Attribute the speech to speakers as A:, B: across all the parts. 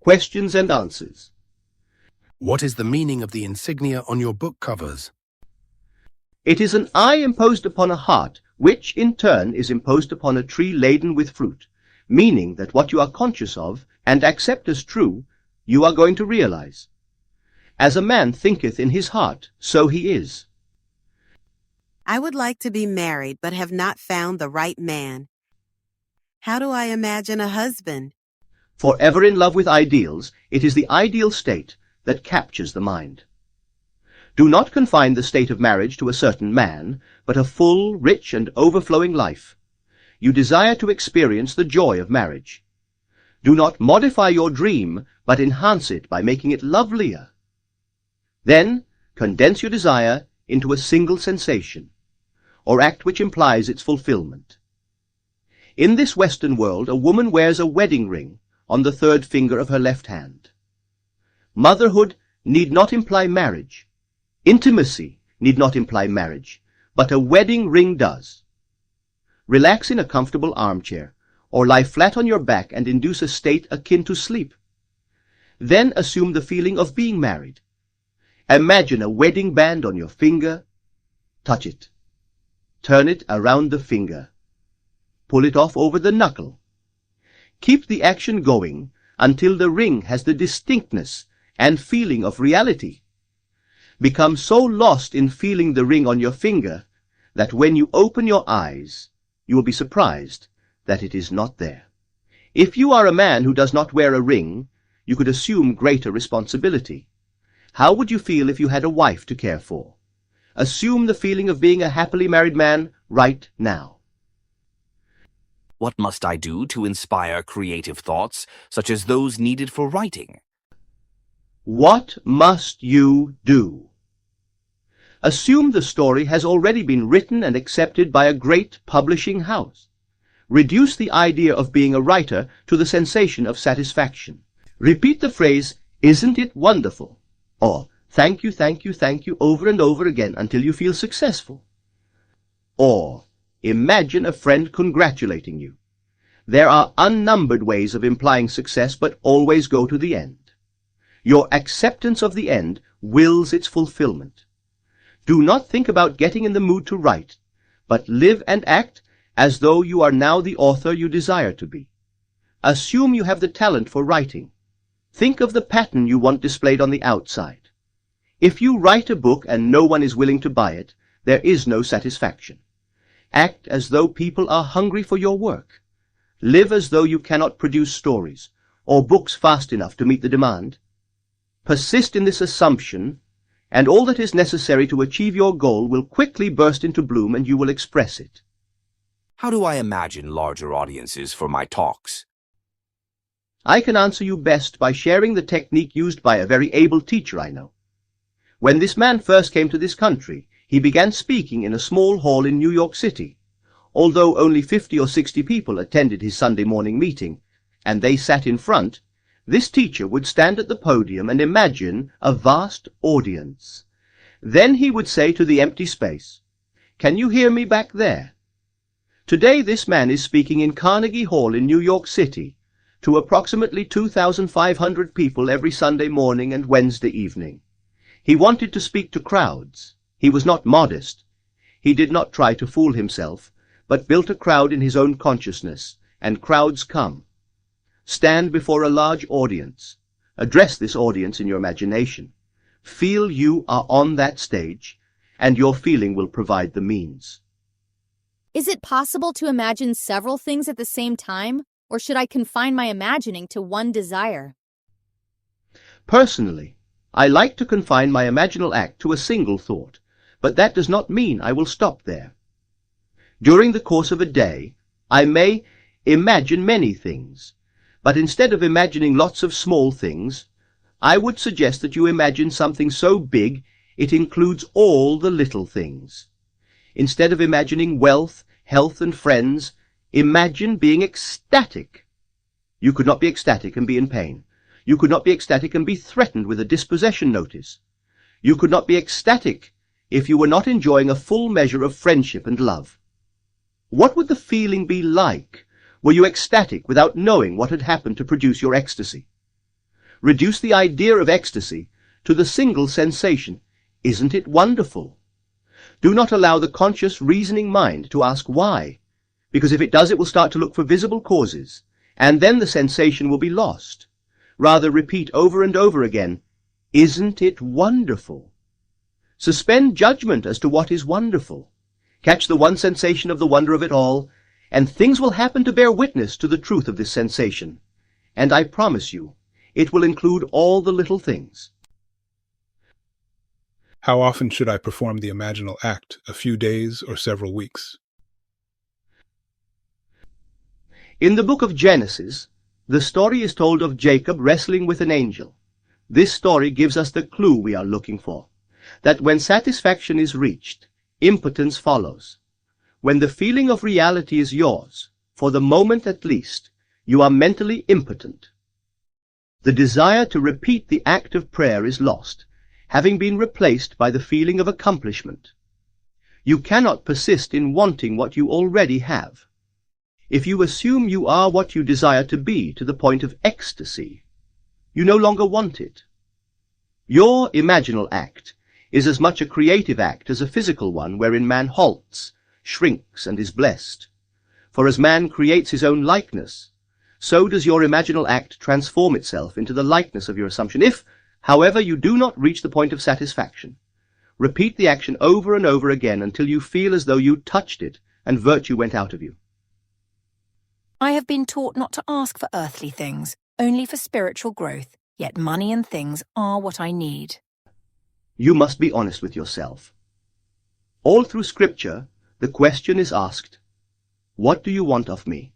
A: Questions and answers.
B: What is the meaning of the insignia on your book covers?
A: It is an eye imposed upon a heart, which in turn is imposed upon a tree laden with fruit, meaning that what you are conscious of and accept as true, you are going to realize. As a man thinketh in his heart, so he is.
C: I would like to be married but have not found the right man. How do I imagine a husband?
A: Forever in love with ideals, it is the ideal state that captures the mind. Do not confine the state of marriage to a certain man, but a full, rich, and overflowing life. You desire to experience the joy of marriage. Do not modify your dream, but enhance it by making it lovelier. Then, condense your desire into a single sensation, or act which implies its fulfillment. In this Western world, a woman wears a wedding ring on the third finger of her left hand. Motherhood need not imply marriage. Intimacy need not imply marriage, but a wedding ring does. Relax in a comfortable armchair, or lie flat on your back and induce a state akin to sleep. Then assume the feeling of being married. Imagine a wedding band on your finger. Touch it. Turn it around the finger. Pull it off over the knuckle. Keep the action going until the ring has the distinctness and feeling of reality. Become so lost in feeling the ring on your finger that when you open your eyes, you will be surprised that it is not there. If you are a man who does not wear a ring, you could assume greater responsibility. How would you feel if you had a wife to care for? Assume the feeling of being a happily married man right now.
D: What must I do to inspire creative thoughts, such as those needed for writing?
A: What must you do? Assume the story has already been written and accepted by a great publishing house. Reduce the idea of being a writer to the sensation of satisfaction. Repeat the phrase, "Isn't it wonderful?" or "Thank you, thank you, thank you," over and over again until you feel successful. Or imagine a friend congratulating you. There are unnumbered ways of implying success, but always go to the end. Your acceptance of the end wills its fulfillment. Do not think about getting in the mood to write, but live and act as though you are now the author you desire to be. Assume you have the talent for writing. Think of the pattern you want displayed on the outside. If you write a book and no one is willing to buy it, there is no satisfaction. Act as though people are hungry for your work. Live as though you cannot produce stories or books fast enough to meet the demand. Persist in this assumption, and all that is necessary to achieve your goal will quickly burst into bloom, and you will express it.
D: How do I imagine larger audiences for my talks?
A: I can answer you best by sharing the technique used by a very able teacher I know. When this man first came to this country, he began speaking in a small hall in New York City. Although only 50 or 60 people attended his Sunday morning meeting, and they sat in front, this teacher would stand at the podium and imagine a vast audience. Then he would say to the empty space, "Can you hear me back there?" Today this man is speaking in Carnegie Hall in New York City to approximately 2,500 people every Sunday morning and Wednesday evening. He wanted to speak to crowds. He was not modest. He did not try to fool himself, but built a crowd in his own consciousness, and crowds come. Stand before a large audience. Address this audience in your imagination. Feel you are on that stage, and your feeling will provide the means.
E: Is it possible to imagine several things at the same time, or should I confine my imagining to one desire?
A: Personally, I like to confine my imaginal act to a single thought, but that does not mean I will stop there. During the course of a day, I may imagine many things, but instead of imagining lots of small things, I would suggest that you imagine something so big it includes all the little things. Instead of imagining wealth, health, and friends, imagine being ecstatic. You could not be ecstatic and be in pain. You could not be ecstatic and be threatened with a dispossession notice. You could not be ecstatic if you were not enjoying a full measure of friendship and love. What would the feeling be like were you ecstatic without knowing what had happened to produce your ecstasy? Reduce the idea of ecstasy to the single sensation. Isn't it wonderful? Do not allow the conscious reasoning mind to ask why, because if it does, it will start to look for visible causes, and then the sensation will be lost. Rather repeat over and over again, isn't it wonderful? Suspend judgment as to what is wonderful. Catch the one sensation of the wonder of it all, and things will happen to bear witness to the truth of this sensation. And I promise you, it will include all the little things.
F: How often should I perform the imaginal act? A few days or several weeks?
A: In the book of Genesis, the story is told of Jacob wrestling with an angel. This story gives us the clue we are looking for, that when satisfaction is reached, impotence follows. When the feeling of reality is yours, for the moment at least, you are mentally impotent. The desire to repeat the act of prayer is lost, having been replaced by the feeling of accomplishment. You cannot persist in wanting what you already have. If you assume you are what you desire to be to the point of ecstasy, you no longer want it. Your imaginal act is as much a creative act as a physical one wherein man halts, shrinks, and is blessed. For as man creates his own likeness, so does your imaginal act transform itself into the likeness of your assumption. If, however, you do not reach the point of satisfaction, repeat the action over and over again until you feel as though you touched it and virtue went out of you.
G: I have been taught not to ask for earthly things, only for spiritual growth, yet money and things are what I need.
A: You must be honest with yourself. All through Scripture, the question is asked, what do you want of me?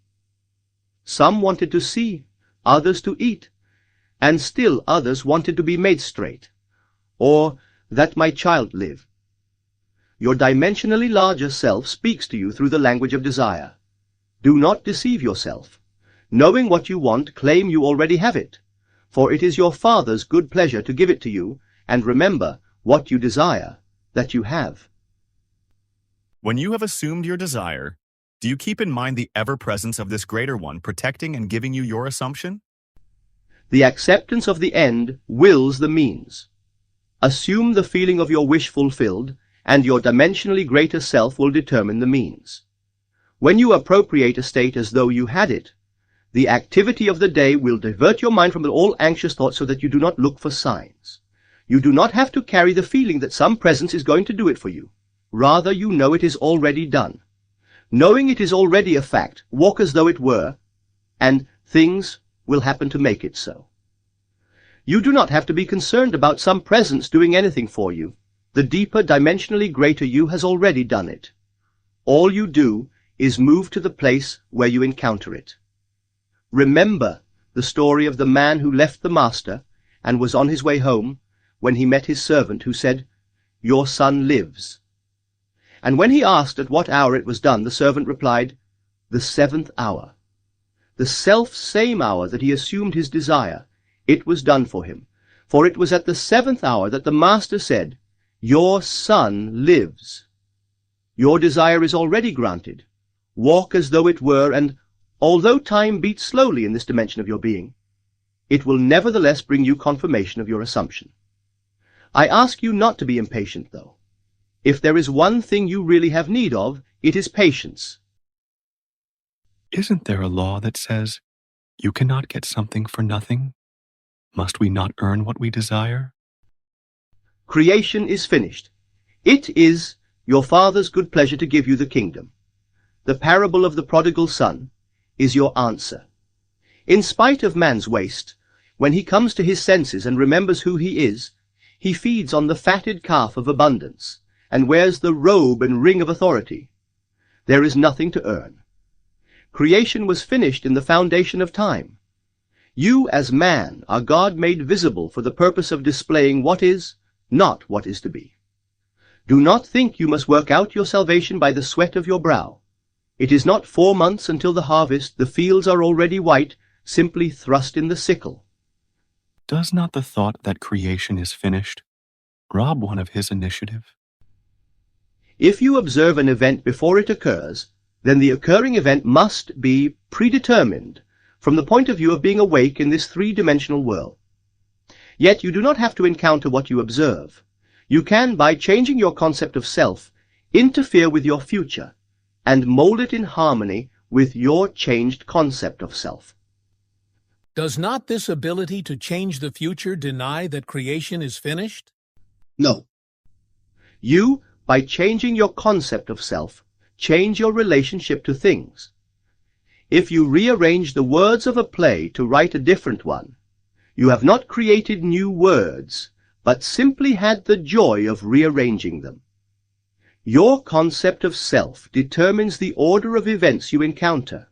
A: Some wanted to see, others to eat, and still others wanted to be made straight, or that my child live. Your dimensionally larger self speaks to you through the language of desire. Do not deceive yourself. Knowing what you want, claim you already have it, for it is your Father's good pleasure to give it to you, and remember, what you desire, that you have.
H: When you have assumed your desire, do you keep in mind the ever-presence of this greater one protecting and giving you your assumption?
A: The acceptance of the end wills the means. Assume the feeling of your wish fulfilled, and your dimensionally greater self will determine the means. When you appropriate a state as though you had it, the activity of the day will divert your mind from all anxious thoughts so that you do not look for signs. You do not have to carry the feeling that some presence is going to do it for you. Rather, you know it is already done. Knowing it is already a fact, walk as though it were, and things will happen to make it so. You do not have to be concerned about some presence doing anything for you. The deeper, dimensionally greater you has already done it. All you do is move to the place where you encounter it. Remember the story of the man who left the master and was on his way home when he met his servant who said, "Your son lives." And when he asked at what hour it was done, the servant replied, "The 7th hour." The self-same hour that he assumed his desire, it was done for him. For it was at the 7th hour that the master said, "Your son lives." Your desire is already granted. Walk as though it were, and although time beats slowly in this dimension of your being, it will nevertheless bring you confirmation of your assumption. I ask you not to be impatient, though. If there is one thing you really have need of, it is patience.
I: Isn't there a law that says, you cannot get something for nothing? Must we not earn what we desire?
A: Creation is finished. It is your Father's good pleasure to give you the kingdom. The parable of the prodigal son is your answer. In spite of man's waste, when he comes to his senses and remembers who he is, he feeds on the fatted calf of abundance and wears the robe and ring of authority. There is nothing to earn. Creation was finished in the foundation of time. You as man are God made visible for the purpose of displaying what is, not what is to be. Do not think you must work out your salvation by the sweat of your brow. It is not 4 months until the harvest, the fields are already white, simply thrust in the sickle.
I: Does not the thought that creation is finished rob one of his initiative?
A: If you observe an event before it occurs, then the occurring event must be predetermined from the point of view of being awake in this three-dimensional world. Yet you do not have to encounter what you observe. You can, by changing your concept of self, interfere with your future and mold it in harmony with your changed concept of self.
J: Does not this ability to change the future deny that creation is finished?
A: No. You, by changing your concept of self, change your relationship to things. If you rearrange the words of a play to write a different one, you have not created new words, but simply had the joy of rearranging them. Your concept of self determines the order of events you encounter.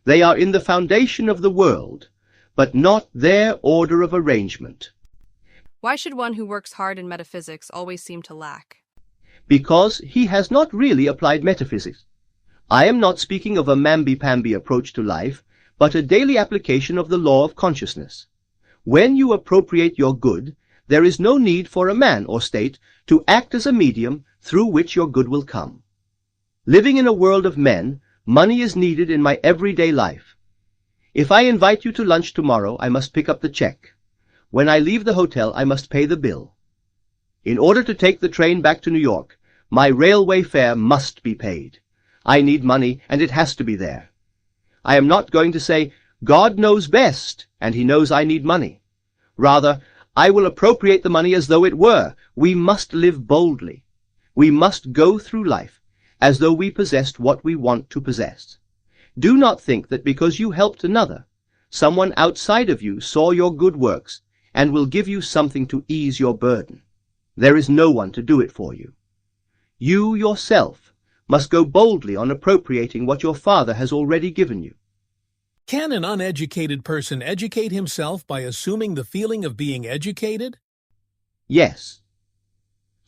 A: They are in the foundation of the world, but not their order of arrangement.
K: Why should one who works hard in metaphysics always seem to lack?
A: Because he has not really applied metaphysics. I am not speaking of a mamby-pamby approach to life, but a daily application of the law of consciousness. When you appropriate your good, there is no need for a man or state to act as a medium through which your good will come. Living in a world of men, money is needed in my everyday life. If I invite you to lunch tomorrow, I must pick up the check. When I leave the hotel, I must pay the bill. In order to take the train back to New York, my railway fare must be paid. I need money, and it has to be there. I am not going to say, God knows best, and he knows I need money. Rather, I will appropriate the money as though it were. We must live boldly. We must go through life as though we possessed what we want to possess. Do not think that because you helped another, someone outside of you saw your good works and will give you something to ease your burden. There is no one to do it for you. You yourself must go boldly on appropriating what your Father has already given you.
J: Can an uneducated person educate himself by assuming the feeling of being educated?
A: Yes.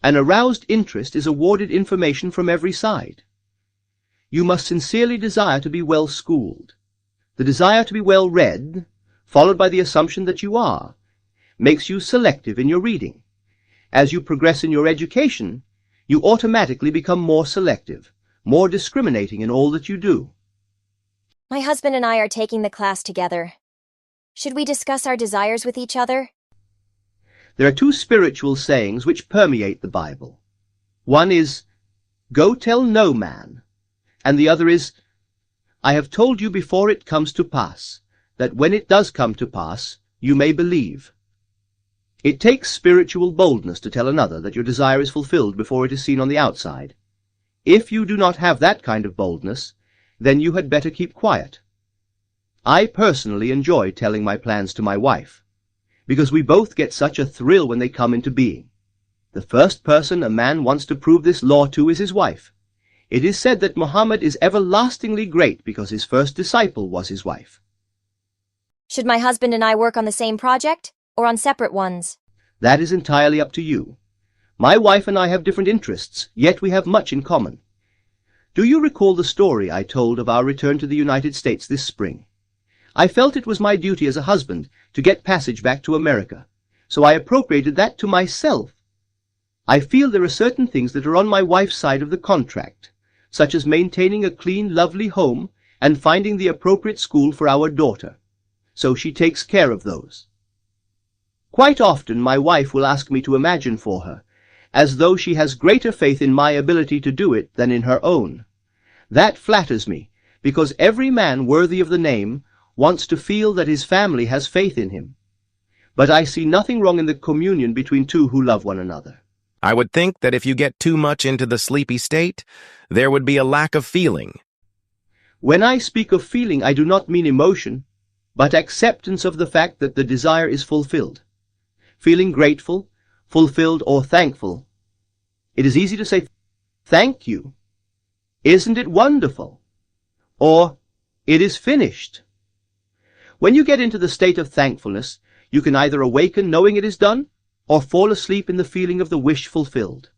A: An aroused interest is awarded information from every side. You must sincerely desire to be well schooled. The desire to be well read, followed by the assumption that you are, makes you selective in your reading. As you progress in your education, you automatically become more selective, more discriminating in all that you do.
L: My husband and I are taking the class together. Should we discuss our desires with each other?
A: There are two spiritual sayings which permeate the Bible. One is, "Go tell no man," and the other is, "I have told you before it comes to pass, that when it does come to pass, you may believe." It takes spiritual boldness to tell another that your desire is fulfilled before it is seen on the outside. If you do not have that kind of boldness, then you had better keep quiet. I personally enjoy telling my plans to my wife, because we both get such a thrill when they come into being. The first person a man wants to prove this law to is his wife. It is said that Muhammad is everlastingly great because his first disciple was his wife.
L: Should my husband and I work on the same project, or on separate ones?
A: That is entirely up to you. My wife and I have different interests, yet we have much in common. Do you recall the story I told of our return to the United States this spring? I felt it was my duty as a husband to get passage back to America, so I appropriated that to myself. I feel there are certain things that are on my wife's side of the contract, such as maintaining a clean, lovely home and finding the appropriate school for our daughter, so she takes care of those. Quite often my wife will ask me to imagine for her, as though she has greater faith in my ability to do it than in her own. That flatters me, because every man worthy of the name wants to feel that his family has faith in him. But I see nothing wrong in the communion between two who love one another.
M: I would think that if you get too much into the sleepy state, there would be a lack of feeling.
A: When I speak of feeling, I do not mean emotion, but acceptance of the fact that the desire is fulfilled. Feeling grateful, fulfilled, or thankful. It is easy to say, "Thank you. Isn't it wonderful?" Or, "It is finished." When you get into the state of thankfulness, you can either awaken knowing it is done, or fall asleep in the feeling of the wish fulfilled.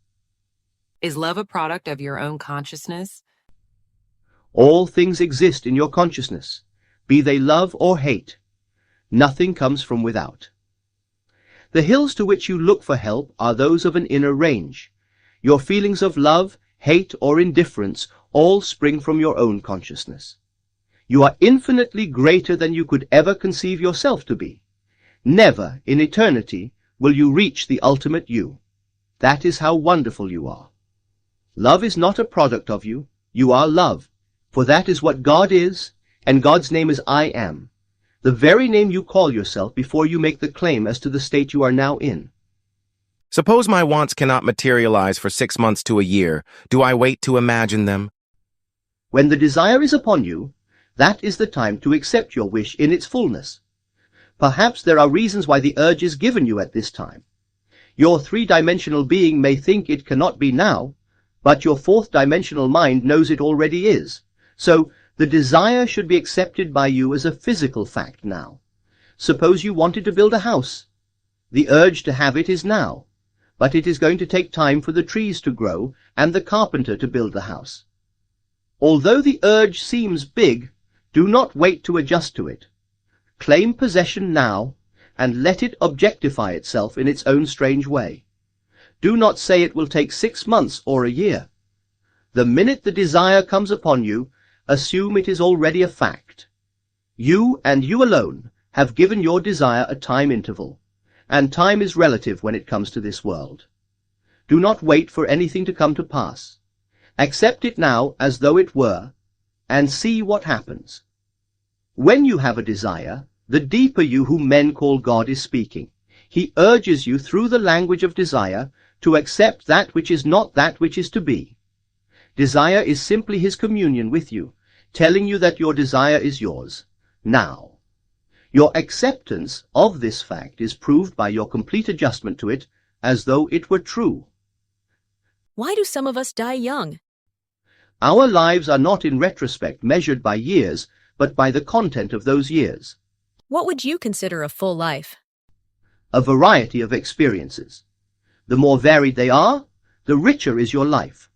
N: Is love a product of your own consciousness?
A: All things exist in your consciousness, be they love or hate. Nothing comes from without. The hills to which you look for help are those of an inner range. Your feelings of love, hate, or indifference all spring from your own consciousness. You are infinitely greater than you could ever conceive yourself to be. Never in eternity will you reach the ultimate you. That is how wonderful you are. Love is not a product of you. You are love, for that is what God is, and God's name is I am, the very name you call yourself before you make the claim as to the state you are now in.
M: Suppose my wants cannot materialize for 6 months to a year. Do I wait to imagine them?
A: When the desire is upon you, that is the time to accept your wish in its fullness. Perhaps there are reasons why the urge is given you at this time. Your three-dimensional being may think it cannot be now, but your fourth-dimensional mind knows it already is. So the desire should be accepted by you as a physical fact now. Suppose you wanted to build a house. The urge to have it is now, but it is going to take time for the trees to grow and the carpenter to build the house. Although the urge seems big, do not wait to adjust to it. Claim possession now, and let it objectify itself in its own strange way. Do not say it will take 6 months or a year. The minute the desire comes upon you, assume it is already a fact. You and you alone have given your desire a time interval, and time is relative when it comes to this world. Do not wait for anything to come to pass. Accept it now as though it were, and see what happens. When you have a desire, the deeper you whom men call God is speaking. He urges you through the language of desire to accept that which is not that which is to be. Desire is simply his communion with you, telling you that your desire is yours, now. Your acceptance of this fact is proved by your complete adjustment to it as though it were true.
K: Why do some of us die young?
A: Our lives are not in retrospect measured by years, but by the content of those years.
K: What would you consider a full life?
A: A variety of experiences. The more varied they are, the richer is your life.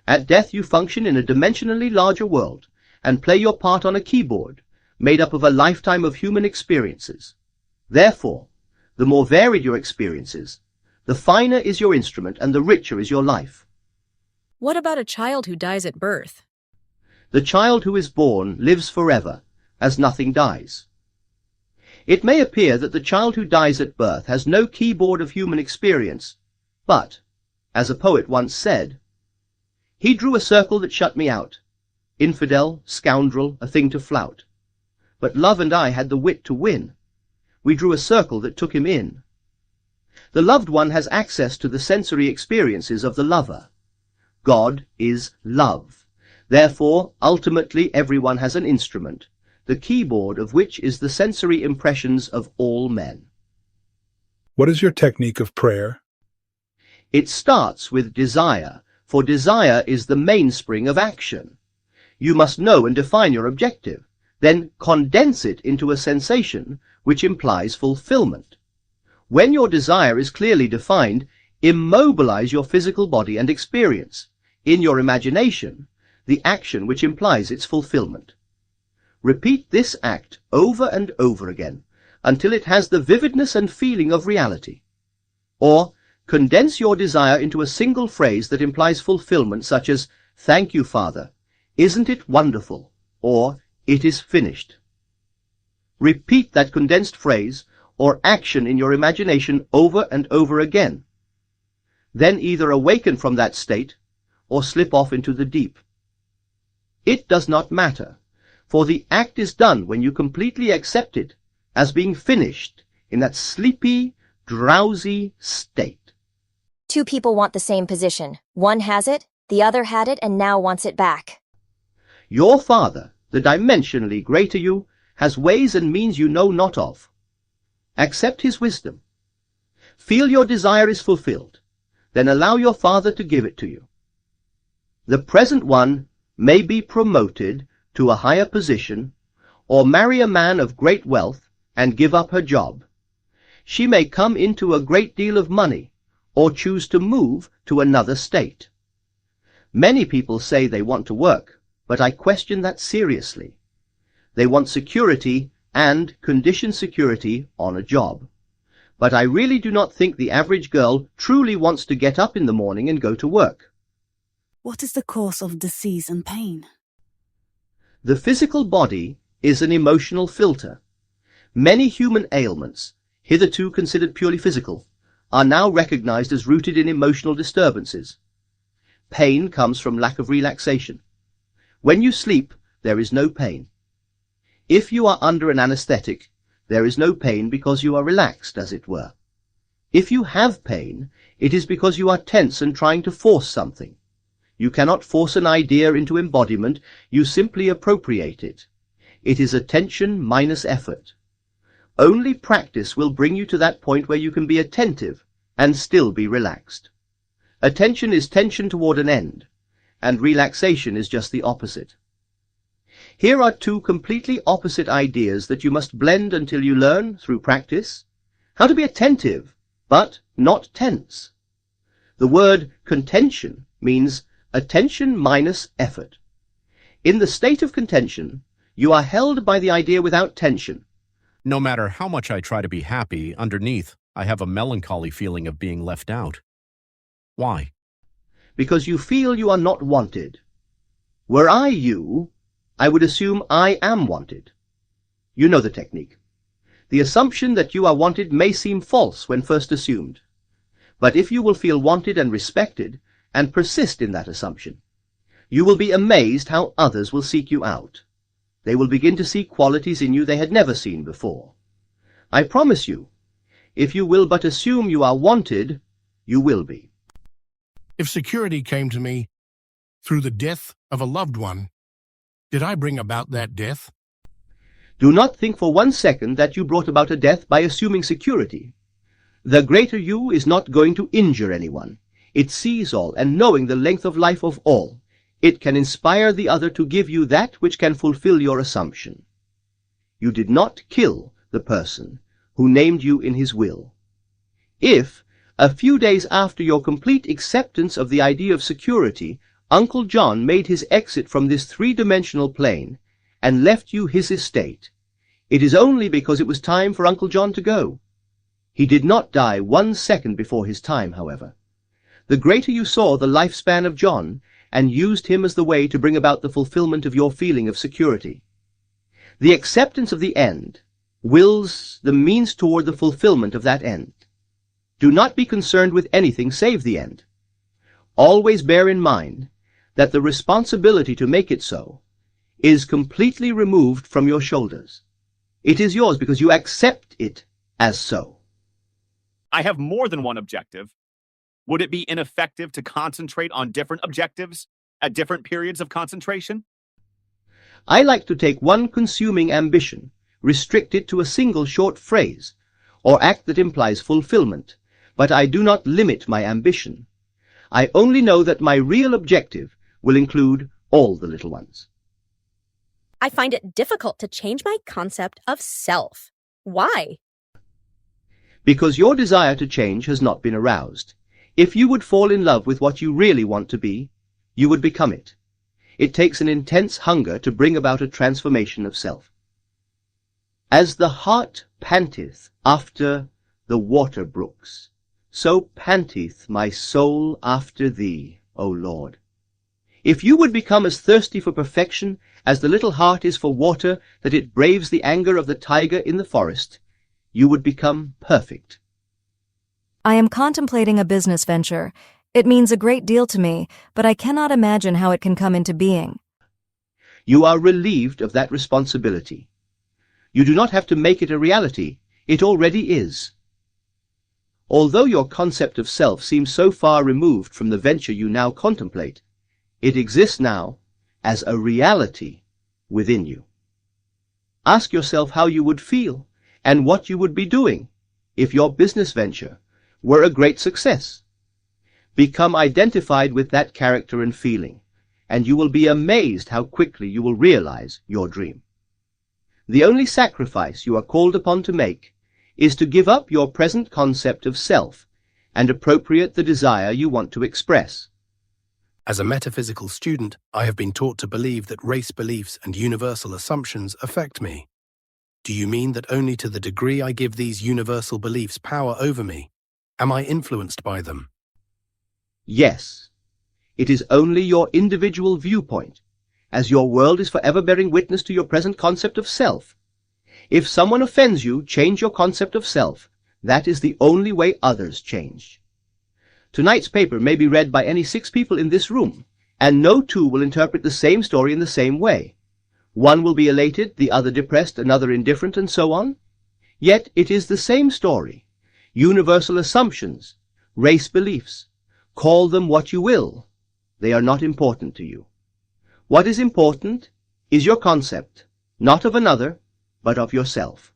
A: At death you function in a dimensionally larger world and play your part on a keyboard made up of a lifetime of human experiences. Therefore, the more varied your experiences, the finer is your instrument and the richer is your life.
K: What about a child who dies at birth?
A: The child who is born lives forever, as nothing dies. It may appear that the child who dies at birth has no keyboard of human experience, but, as a poet once said, he drew a circle that shut me out, infidel, scoundrel, a thing to flout. But love and I had the wit to win. We drew a circle that took him in. The loved one has access to the sensory experiences of the lover. God is love. Therefore, ultimately everyone has an instrument, the keyboard of which is the sensory impressions of all men.
F: What is your technique of prayer?
A: It starts with desire, for desire is the mainspring of action. You must know and define your objective, then condense it into a sensation which implies fulfillment. When your desire is clearly defined, immobilize your physical body and experience, in your imagination, the action which implies its fulfillment. Repeat this act over and over again until it has the vividness and feeling of reality. Or condense your desire into a single phrase that implies fulfillment, such as, "Thank you, Father. Isn't it wonderful?" or "It is finished." Repeat that condensed phrase or action in your imagination over and over again. Then either awaken from that state or slip off into the deep. It does not matter, for the act is done when you completely accept it as being finished in that sleepy, drowsy state.
L: 2 people want the same position. One has it, the other had it, and now wants it back.
A: Your Father, the dimensionally greater you, has ways and means you know not of. Accept his wisdom. Feel your desire is fulfilled, then allow your Father to give it to you. The present one may be promoted to a higher position, or marry a man of great wealth and give up her job. She may come into a great deal of money, or choose to move to another state. Many people say they want to work, but I question that seriously. They want security and conditioned security on a job. But I really do not think the average girl truly wants to get up in the morning and go to work.
O: What is the cause of disease and pain?
A: The physical body is an emotional filter. Many human ailments, hitherto considered purely physical, are now recognized as rooted in emotional disturbances. Pain comes from lack of relaxation. When you sleep, there is no pain. If you are under an anesthetic, there is no pain because you are relaxed, as it were. If you have pain, it is because you are tense and trying to force something. You cannot force an idea into embodiment, you simply appropriate it. It is attention minus effort. Only practice will bring you to that point where you can be attentive and still be relaxed. Attention is tension toward an end, and relaxation is just the opposite. Here are two completely opposite ideas that you must blend until you learn, through practice, how to be attentive, but not tense. The word contention means attention minus effort. In the state of contention, you are held by the idea without tension.
B: No matter how much I try to be happy, underneath, I have a melancholy feeling of being left out. Why?
A: Because you feel you are not wanted. Were I you, I would assume I am wanted. You know the technique. The assumption that you are wanted may seem false when first assumed. But if you will feel wanted and respected, and persist in that assumption, you will be amazed how others will seek you out. They will begin to see qualities in you they had never seen before. I promise you, if you will but assume you are wanted, you will be.
P: If security came to me through the death of a loved one, did I bring about that death?
A: Do not think for 1 second that you brought about a death by assuming security. The greater you is not going to injure anyone. It sees all, and knowing the length of life of all, it can inspire the other to give you that which can fulfill your assumption. You did not kill the person who named you in his will. If, a few days after your complete acceptance of the idea of security, Uncle John made his exit from this three-dimensional plane and left you his estate, it is only because it was time for Uncle John to go. He did not die 1 second before his time, however. The greater you saw the lifespan of John and used him as the way to bring about the fulfillment of your feeling of security. The acceptance of the end wills the means toward the fulfillment of that end. Do not be concerned with anything save the end. Always bear in mind that the responsibility to make it so is completely removed from your shoulders. It is yours because you accept it as so.
H: I have more than one objective. Would it be ineffective to concentrate on different objectives at different periods of concentration?
A: I like to take one consuming ambition, restrict it to a single short phrase, or act that implies fulfillment, but I do not limit my ambition. I only know that my real objective will include all the little ones.
Q: I find it difficult to change my concept of self. Why?
A: Because your desire to change has not been aroused. If you would fall in love with what you really want to be, you would become it. It takes an intense hunger to bring about a transformation of self. As the hart panteth after the water brooks, so panteth my soul after thee, O Lord. If you would become as thirsty for perfection as the little hart is for water, that it braves the anger of the tiger in the forest, you would become perfect.
R: I am contemplating a business venture. It means a great deal to me, but I cannot imagine how it can come into being.
A: You are relieved of that responsibility. You do not have to make it a reality. It already is. Although your concept of self seems so far removed from the venture you now contemplate, it exists now as a reality within you. Ask yourself how you would feel and what you would be doing if your business venture were a great success. Become identified with that character and feeling, and you will be amazed how quickly you will realize your dream. The only sacrifice you are called upon to make is to give up your present concept of self and appropriate the desire you want to express.
B: As a metaphysical student, I have been taught to believe that race beliefs and universal assumptions affect me. Do you mean that only to the degree I give these universal beliefs power over me, am I influenced by them?
A: Yes. It is only your individual viewpoint, as your world is forever bearing witness to your present concept of self. If someone offends you, change your concept of self, That is the only way others change. Tonight's paper may be read by any 6 people in this room, and no 2 will interpret the same story in the same way. One will be elated, the other depressed, another indifferent, and so on. Yet it is the same story. Universal assumptions, race beliefs. Call them what you will. They are not important to you. What is important is your concept, not of another, but of yourself.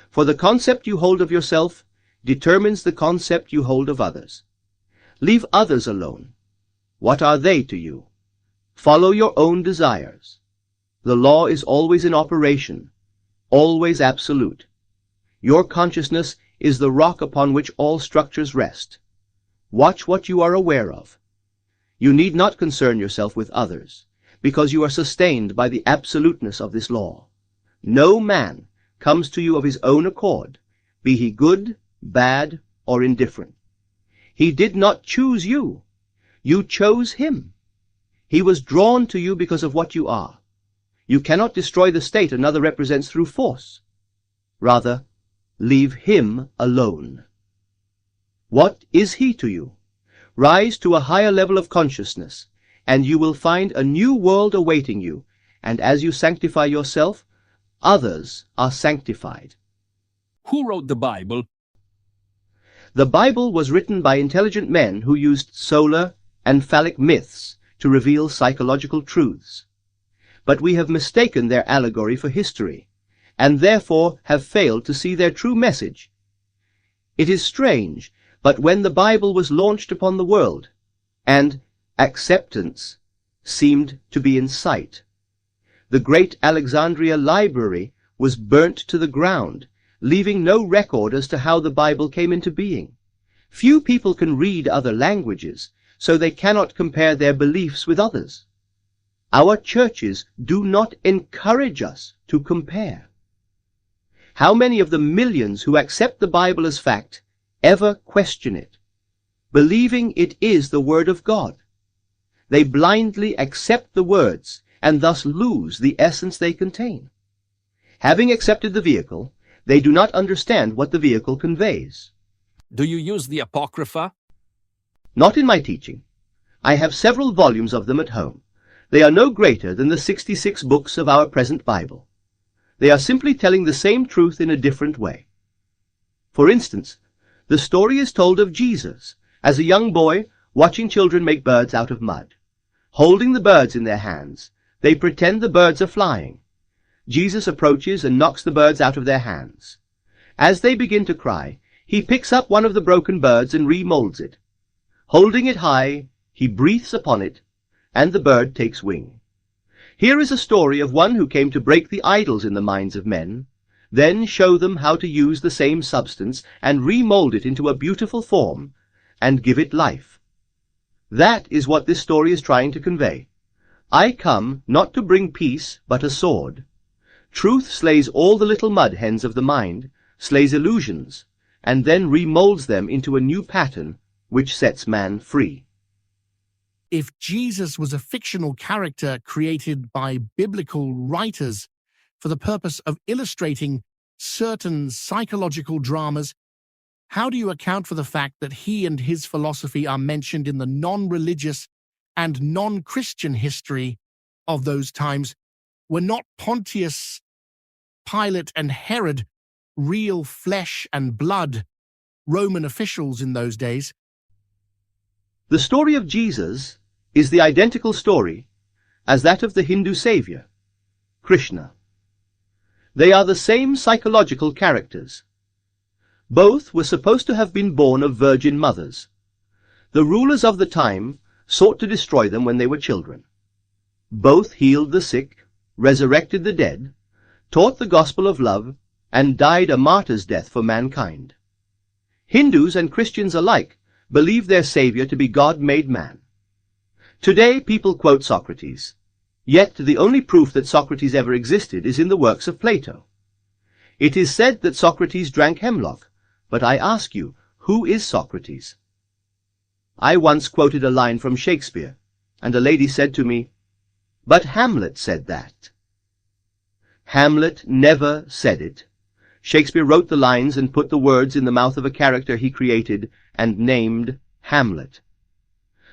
A: For the concept you hold of yourself determines the concept you hold of others. Leave others alone. What are they to you? Follow your own desires. The law is always in operation, always absolute. Your consciousness is the rock upon which all structures rest. Watch what you are aware of. You need not concern yourself with others, because you are sustained by the absoluteness of this law. No man comes to you of his own accord, be he good, bad, or indifferent. He did not choose you. You chose him. He was drawn to you because of what you are. You cannot destroy the state another represents through force. Rather, leave him alone. What is he to you? Rise to a higher level of consciousness, and you will find a new world awaiting you, and as you sanctify yourself, others are sanctified.
S: Who wrote the Bible?
A: The Bible was written by intelligent men who used solar and phallic myths to reveal psychological truths. But we have mistaken their allegory for history, and therefore have failed to see their true message. It is strange, but when the Bible was launched upon the world, and acceptance seemed to be in sight, the great Alexandria library was burnt to the ground, leaving no record as to how the Bible came into being. Few people can read other languages, so they cannot compare their beliefs with others. Our churches do not encourage us to compare. How many of the millions who accept the Bible as fact ever question it, believing it is the Word of God? They blindly accept the words and thus lose the essence they contain. Having accepted the vehicle, they do not understand what the vehicle conveys.
S: Do you use the Apocrypha?
A: Not in my teaching. I have several volumes of them at home. They are no greater than the 66 books of our present Bible. They are simply telling the same truth in a different way. For instance, the story is told of Jesus as a young boy watching children make birds out of mud. Holding the birds in their hands, they pretend the birds are flying. Jesus approaches and knocks the birds out of their hands. As they begin to cry, he picks up one of the broken birds and remolds it. Holding it high, he breathes upon it, and the bird takes wing. Here is a story of one who came to break the idols in the minds of men, then show them how to use the same substance and remold it into a beautiful form, and give it life. That is what this story is trying to convey. I come not to bring peace, but a sword. Truth slays all the little mud hens of the mind, slays illusions, and then remolds them into a new pattern which sets man free.
P: If Jesus was a fictional character created by biblical writers for the purpose of illustrating certain psychological dramas, how do you account for the fact that he and his philosophy are mentioned in the non-religious and non-Christian history of those times? Were not Pontius, Pilate, and Herod real flesh and blood Roman officials in those days?
A: The story of Jesus is the identical story as that of the Hindu savior, Krishna. They are the same psychological characters. Both were supposed to have been born of virgin mothers. The rulers of the time sought to destroy them when they were children. Both healed the sick, resurrected the dead, taught the gospel of love, and died a martyr's death for mankind. Hindus and Christians alike believe their Savior to be God-made man. Today people quote Socrates, yet the only proof that Socrates ever existed is in the works of Plato. It is said that Socrates drank hemlock, but I ask you, who is Socrates? I once quoted a line from Shakespeare, and a lady said to me, "But Hamlet said that." Hamlet never said it. Shakespeare wrote the lines and put the words in the mouth of a character he created and named Hamlet.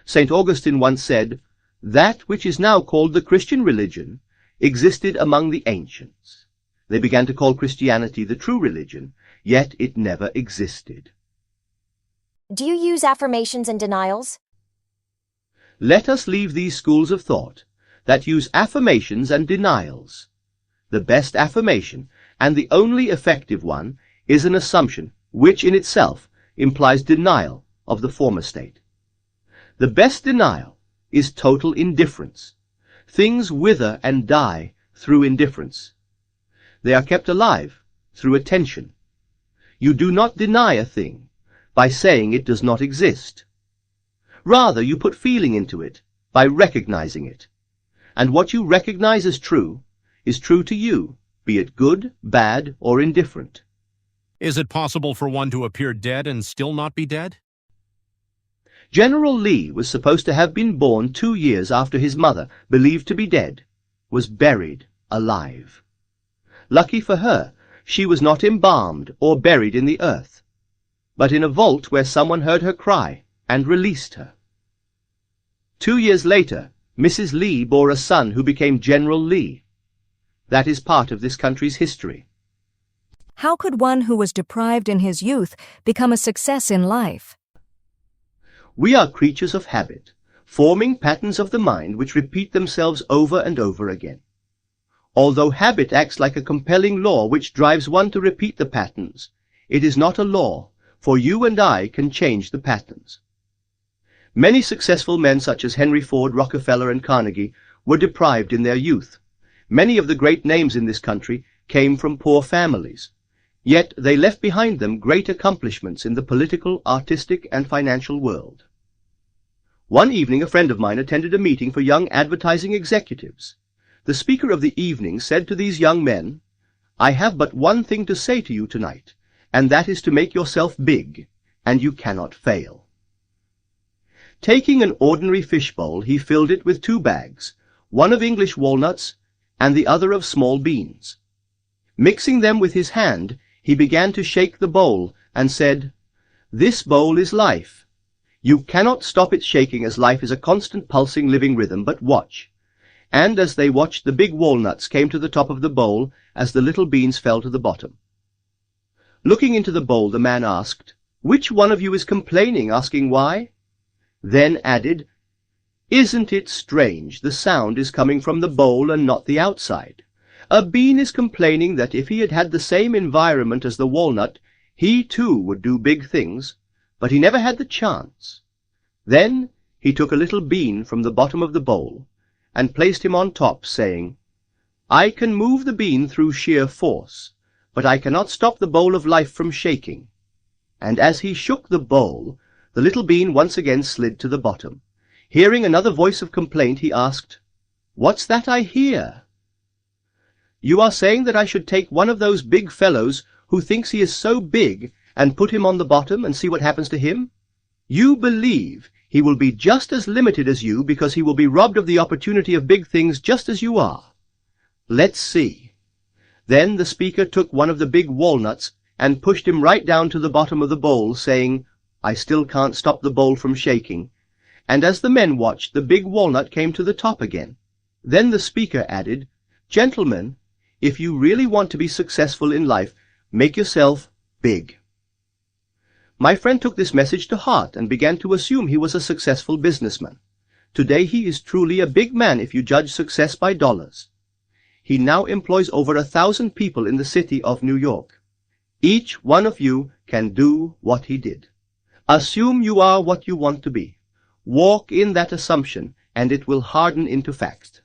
A: St. Augustine once said, "That which is now called the Christian religion existed among the ancients. They began to call Christianity the true religion, yet it never existed."
L: Do you use affirmations and denials?
A: Let us leave these schools of thought that use affirmations and denials. The best affirmation, and the only effective one, is an assumption which in itself implies denial of the former state. The best denial is total indifference. Things wither and die through indifference. They are kept alive through attention. You do not deny a thing by saying it does not exist. Rather, you put feeling into it by recognizing it. And what you recognize as true is true to you, be it good, bad, or indifferent.
T: Is it possible for one to appear dead and still not be dead?
A: General Lee was supposed to have been born 2 years after his mother, believed to be dead, was buried alive. Lucky for her, she was not embalmed or buried in the earth, but in a vault where someone heard her cry and released her. 2 years later, Mrs. Lee bore a son who became General Lee. That is part of this country's history.
R: How could one who was deprived in his youth become a success in life?
A: We are creatures of habit, forming patterns of the mind which repeat themselves over and over again. Although habit acts like a compelling law which drives one to repeat the patterns, it is not a law, for you and I can change the patterns. Many successful men such as Henry Ford, Rockefeller, and Carnegie were deprived in their youth. Many of the great names in this country came from poor families. Yet they left behind them great accomplishments in the political, artistic, and financial world. One evening a friend of mine attended a meeting for young advertising executives. The speaker of the evening said to these young men, "I have but one thing to say to you tonight, and that is to make yourself big, and you cannot fail." Taking an ordinary fishbowl, he filled it with 2 bags, one of English walnuts and the other of small beans. Mixing them with his hand, he began to shake the bowl and said, "This bowl is life. You cannot stop its shaking, as life is a constant pulsing living rhythm, but watch." And as they watched, the big walnuts came to the top of the bowl as the little beans fell to the bottom. Looking into the bowl, the man asked, "Which one of you is complaining, asking why?" Then added, "Isn't it strange the sound is coming from the bowl and not the outside? A bean is complaining that if he had had the same environment as the walnut, he too would do big things, but he never had the chance." Then he took a little bean from the bottom of the bowl and placed him on top, saying, "I can move the bean through sheer force, but I cannot stop the bowl of life from shaking." And as he shook the bowl, the little bean once again slid to the bottom. Hearing another voice of complaint, he asked, "What's that I hear?" "You are saying that I should take one of those big fellows who thinks he is so big and put him on the bottom and see what happens to him? You believe he will be just as limited as you because he will be robbed of the opportunity of big things just as you are. Let's see." Then the speaker took one of the big walnuts and pushed him right down to the bottom of the bowl, saying, "I still can't stop the bowl from shaking." And as the men watched, the big walnut came to the top again. Then the speaker added, "Gentlemen, if you really want to be successful in life, make yourself big." My friend took this message to heart and began to assume he was a successful businessman. Today he is truly a big man if you judge success by dollars. He now employs over 1,000 people in the city of New York. Each one of you can do what he did. Assume you are what you want to be. Walk in that assumption, and it will harden into fact.